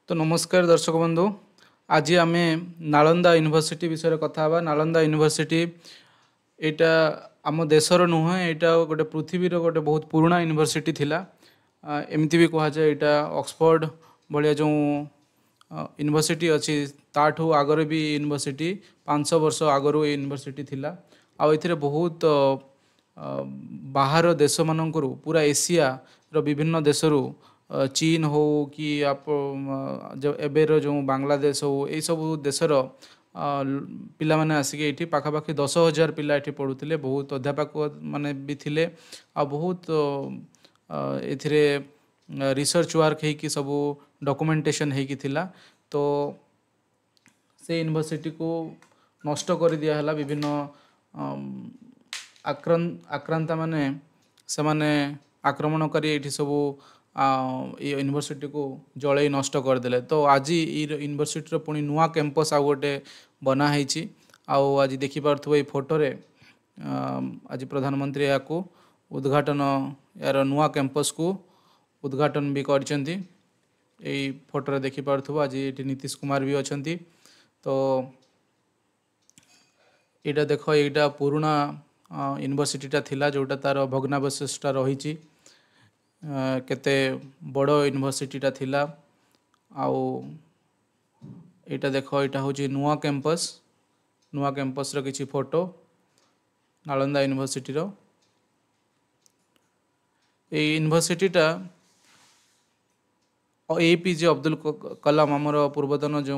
तो नमस्कार दर्शक बंधु। आज आम नालंदा यूनिवर्सिटी विषय कथा हवा। नालंदा यूनिवर्सिटी एटा आम देशर नुह, एटा गोटे पृथ्वीर गोटे बहुत पुराना यूनिवर्सिटी थिला। एमती भी कह जाए एटा ऑक्सफोर्ड भाया जो यूनिवर्सिटी अच्छी ताठू आगर भी यूनिवर्सिटी 500 वर्ष आगर यूनिवर्सिटी थिला। आ एथिरे बहुत बाहर देश मानकरू पूरा एशिया रो विभिन्न देशरू चीन हो कि आप जो एबेर जो बांग्लादेश हो यही सब देशर पिला माने आसिक ये पाखापाखि 10,000 पिला ये पढ़ुले। बहुत अध्यापक माने भी थिले आ बहुत एथिरे रिसर्च वर्क है सब डॉक्यूमेंटेशन है थिला। तो से यूनिवर्सिटी को नष्ट कर दिया हला। विभिन्न आक्रांता माने से माने आक्रमण करी एठी सब यूनिवर्सिटी को जड़े नष्ट करदे। तो आज यूनिवर्सिटी पुणी नुआ कैंपस आ गोटे बना है। आज देखिपु ये फोटो रे आज प्रधानमंत्री या उद्घाटन यार नुआ कैंपस को उद्घाटन भी करछंती। यही फोटो रे देखिपु आज ये नीतीश कुमार भी अच्छा। तो यहाँ देख यहाँ पुराना यूनिवर्सिटीटा थिला जोटा तार भग्नावशेषटा रही। केते बड़ यूनिवर्सिटीटा थिला। आउ यहाँ देख यहाँ हूँ नुआ कैंपस रो किछि फोटो नालंदा यूनिवर्सिटी रो। ये यूनिवर्सिटीटा APJ अब्दुल कलाम आमर पूर्वतन जो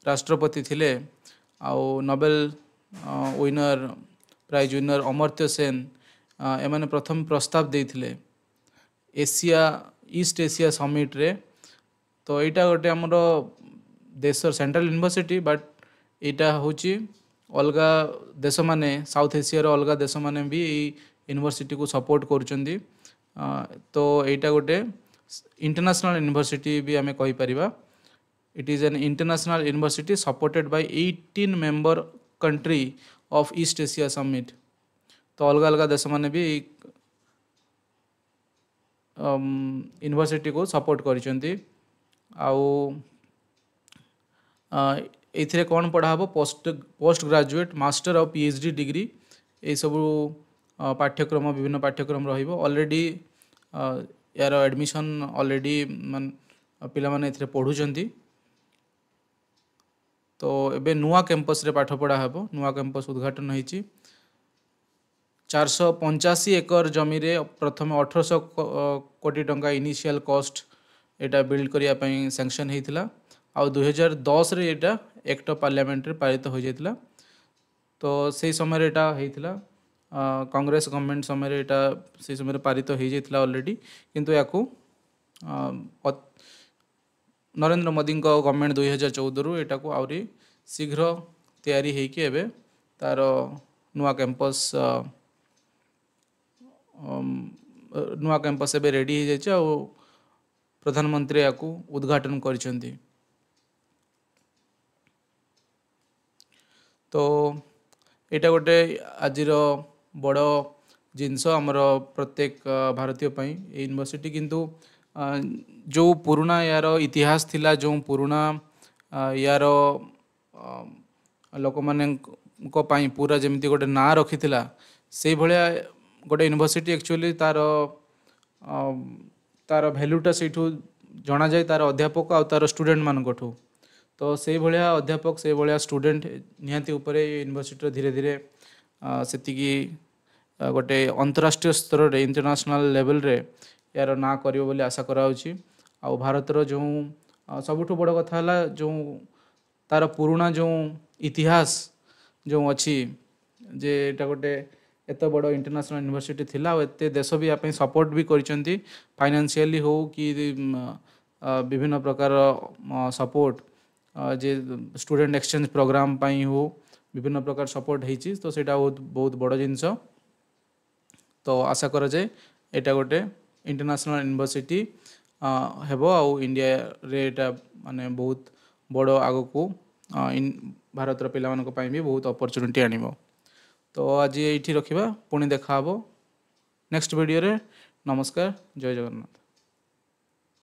राष्ट्रपति थिले आउ Nobel winner prize winner Amartya Sen एमाने प्रथम प्रस्ताव देथिले एशिया ईस्ट एशिया समिट रे। तो यहाँ गोटे आमर देश सेंट्रल यूनिवर्सिटी बट यहाँ हूँ अलग देश माने साउथ एशिया रो अलग देश माने भी यूनिवर्सिटी को सपोर्ट करुचंदी। तो यहाँ गोटे इंटरनेशनल यूनिवर्सिटी भी आमे कहि परिबा। It is an international university supported by 18 member country of East Asia Summit. तो अलग अलग देश माने भी यूनिवर्सिटी को सपोर्ट करिसेंती। आउ एथिरे कौन पढ़ा हम पोस्ट ग्रेजुएट मास्टर और PhD डिग्री ये सब पाठ्यक्रम विभिन्न पाठ्यक्रम रहिबो। ऑलरेडी यार एडमिशन ऑलरेडी पिला माने एथिरे पढ़ुचंती। तो एबे नुआ कैंपस रे पाठ पढ़ा हेबो। नुआ कैंपस उद्घाटन होईची। 485 एकर जमी रे प्रथम 1800 कोटी टंका इनिशियल कॉस्ट एटा बिल्ड करिया पई सैंक्शन हेइतिला। आ 2010 रे एटा एक्ट ऑफ पार्लियामेंट रे पारित हो जाइतिला। तो से समय रे एटा हेइतिला कांग्रेस गवर्नमेंट समय रे एटा से समय रे पारित हो जाइतिला ऑलरेडी। किंतु याकू नरेंद्र मोदी गवर्नमेंट 2014 रु एटा को आउरी शीघ्र तैयारी हेइकी एबे तार नुआ कैंपस एबे रेडी हो जाइछ। आ प्रधानमंत्री याकू उद्घाटन करिसेंती। तो यहाँ गोटे आज बड़ जिनस आमर प्रत्येक भारतीय पई यूनिवर्सिटी। किंतु जो पुराना यार इतिहास थिला जो पुराना यार लोक माने को पई पूरा जेमती गोटे ना रखी थिला से भलिया गोटे यूनिवर्सिटी एक्चुअली तार तार भैल्यूटा से जना जाए तार अध्यापक आ तार स्टूडेंट मानकठू। तो से भलिया अध्यापक से भलिया स्टूडेंट निहांती उपरे यूनिवर्सिटी धीरे धीरे सेतिकी गोटे अंतरराष्ट्रीय स्तर रे इंटरनेशनल लेवल रे यार ना करियो बोली आशा कराउची। आ भारतर जो सबुठु बड़ कथा हला जो तार पुराना जो इतिहास जो अच्छी जे एटा गोटे एत बड़ इंटरनेशनल यूनिवर्सिटी थिला। एते देश भी आपे सपोर्ट भी करिसेंती फाइनेंशियली हो कि विभिन्न प्रकार सपोर्ट जे स्टूडेंट एक्सचेंज प्रोग्राम पाई हो विभिन्न प्रकार सपोर्ट होईची। तो सेटा बहुत बड़ जिनस। तो आशा करा जाए एटा गोटे इंटरनेशनल यूनिवर्सिटी हेबो आ इंडिया रे एटा माने बहुत बड़ आगो को भारतर पिला मानक पई भी बहुत अपॉर्चुनिटी आनिबो। तो आज ये रखा पुणी देखा नेक्स्ट वीडियो रे। नमस्कार, जय जगन्नाथ।